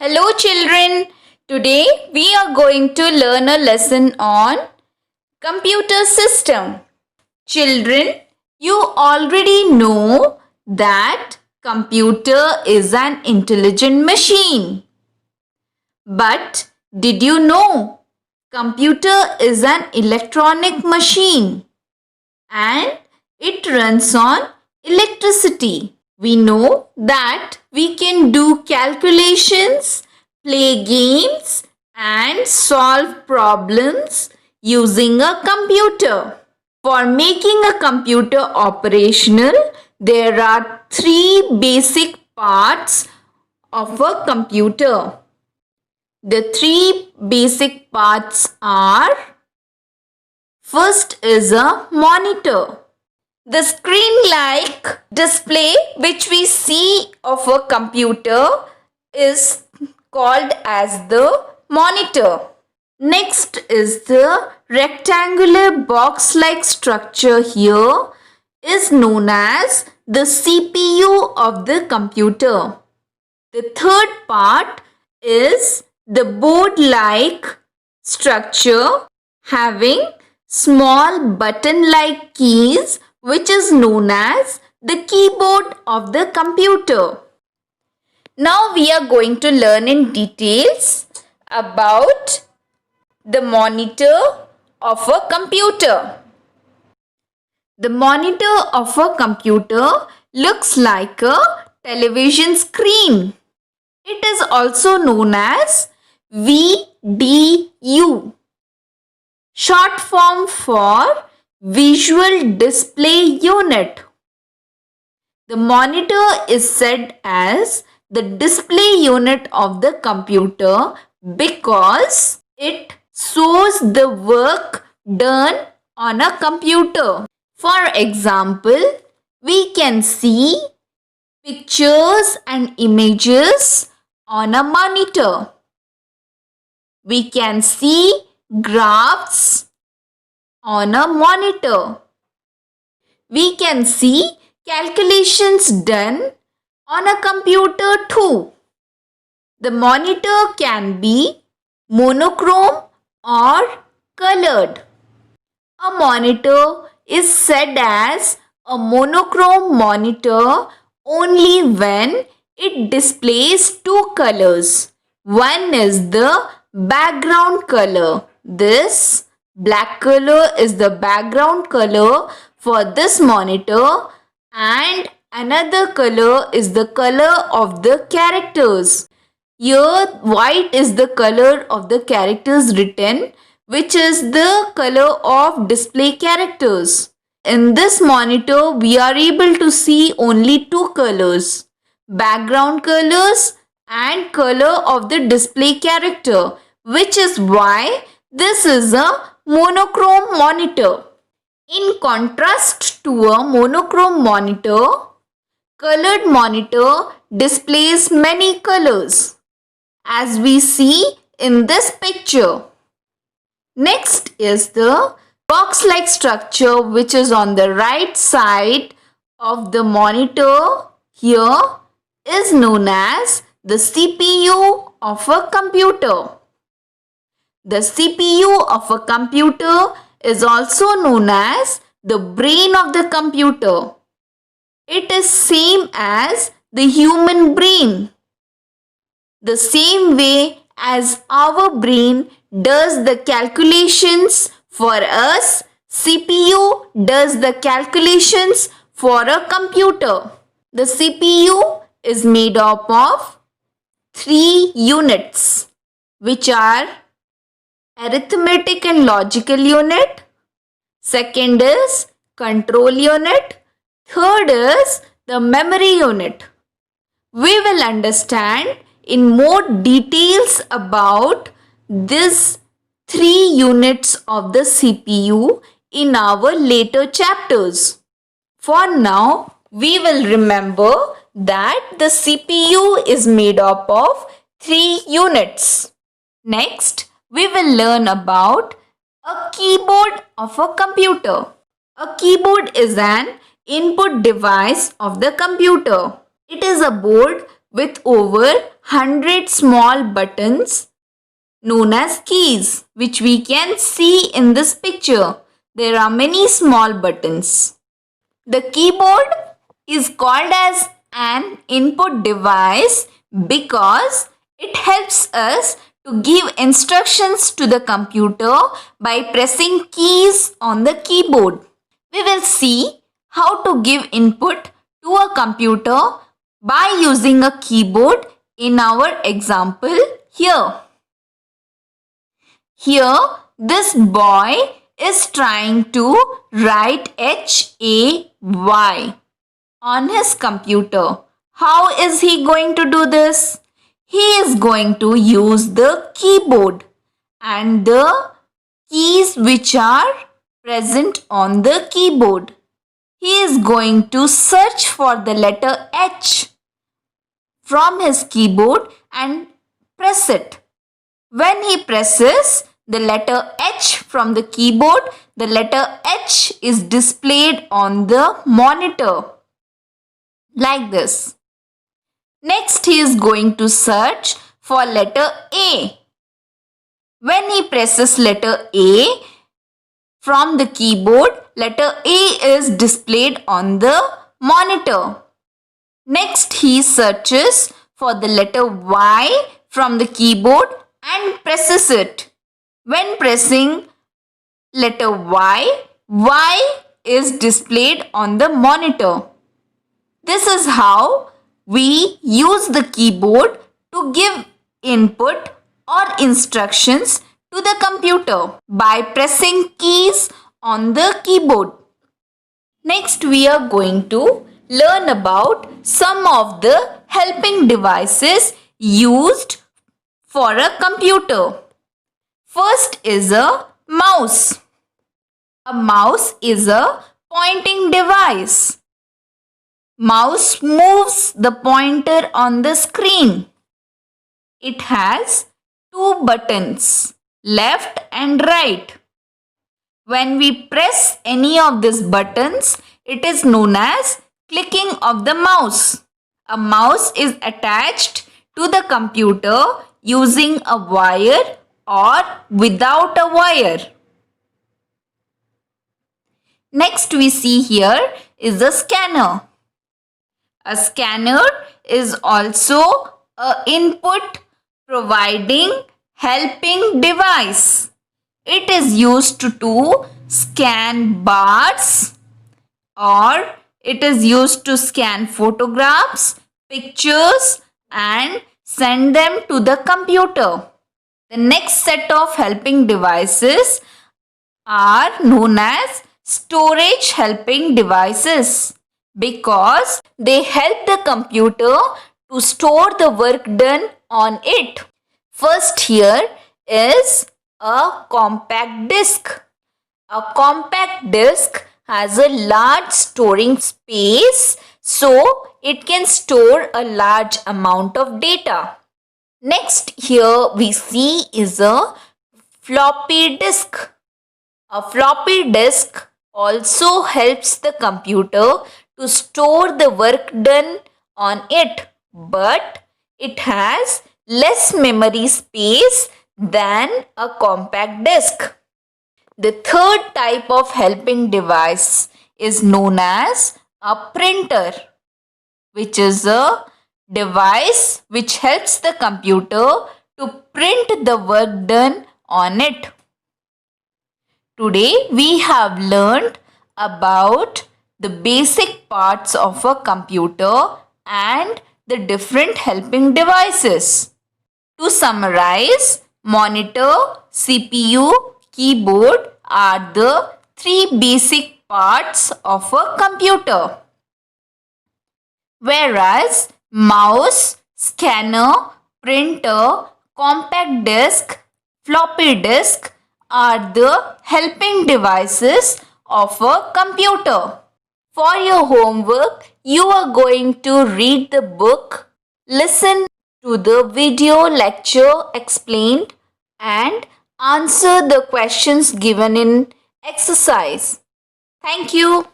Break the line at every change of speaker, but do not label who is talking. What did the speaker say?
Hello children, today we are going to learn a lesson on computer system. Children, you already know that computer is an intelligent machine. But did you know computer is an electronic machine and it runs on electricity? We know that we can do calculations, play games, and solve problems using a computer. For making a computer operational, there are three basic parts of a computer. The three basic parts are: first is a monitor. The screen-like display which we see of a computer is called as the monitor. Next is the rectangular box-like structure here is known as the CPU of the computer. The third part is the board-like structure having small button-like keys which is known as the keyboard of the computer. Now we are going to learn in details about the monitor of a computer. The monitor of a computer looks like a television screen. It is also known as VDU, short form for Visual Display Unit. The monitor is said as the display unit of the computer because it shows the work done on a computer. For example, we can see pictures and images on a monitor. We can see graphs on a monitor. We can see calculations done on a computer too. The monitor can be monochrome or colored. A monitor is said as a monochrome monitor only when it displays two colors. One is the background color. This black color is the background color for this monitor and another color is the color of the characters. Here white is the color of the characters written, which is the color of display characters. In this monitor we are able to see only two colors, background colors and color of the display character, which is why this is a monochrome monitor. In contrast to a monochrome monitor, colored monitor displays many colors, as we see in this picture. Next is the box-like structure which is on the right side of the monitor. Here is known as the CPU of a computer. The CPU of a computer is also known as the brain of the computer. It is same as the human brain. The same way as our brain does the calculations for us, CPU does the calculations for a computer. The CPU is made up of three units, which are arithmetic and logical unit. Second is control unit. Third is the memory unit. We will understand in more details about these three units of the CPU in our later chapters. For now, we will remember that the CPU is made up of three units. Next, we will learn about a keyboard of a computer. A keyboard is an input device of the computer. It is a board with over 100 small buttons known as keys, which we can see in this picture. There are many small buttons. The keyboard is called as an input device because it helps us to give instructions to the computer by pressing keys on the keyboard. We will see how to give input to a computer by using a keyboard in our example here. Here, this boy is trying to write HAY on his computer. How is he going to do this? He is going to use the keyboard and the keys which are present on the keyboard. He is going to search for the letter H from his keyboard and press it. When he presses the letter H from the keyboard, the letter H is displayed on the monitor like this. Next, he is going to search for letter A. When he presses letter A from the keyboard, letter A is displayed on the monitor. Next, he searches for the letter Y from the keyboard and presses it. When pressing letter Y, Y is displayed on the monitor. This is how we use the keyboard to give input or instructions to the computer by pressing keys on the keyboard. Next, we are going to learn about some of the helping devices used for a computer. First is a mouse. A mouse is a pointing device. Mouse moves the pointer on the screen. It has two buttons, left and right. When we press any of these buttons, it is known as clicking of the mouse. A mouse is attached to the computer using a wire or without a wire. Next we see here is a scanner. A scanner is also an input providing helping device. It is used to scan bars or it is used to scan photographs, pictures and send them to the computer. The next set of helping devices are known as storage helping devices because they help the computer to store the work done on it. First here is a compact disc. A compact disc has a large storing space so it can store a large amount of data. Next here we see is a floppy disk. A floppy disk also helps the computer to store the work done on it, but it has less memory space than a compact disk. The third type of helping device is known as a printer, which is a device which helps the computer to print the work done on it. Today we have learned about the basic parts of a computer and the different helping devices. To summarize, monitor, CPU, keyboard are the three basic parts of a computer. Whereas mouse, scanner, printer, compact disk, floppy disk are the helping devices of a computer. For your homework, you are going to read the book, listen to the video lecture explained and answer the questions given in exercise. Thank you.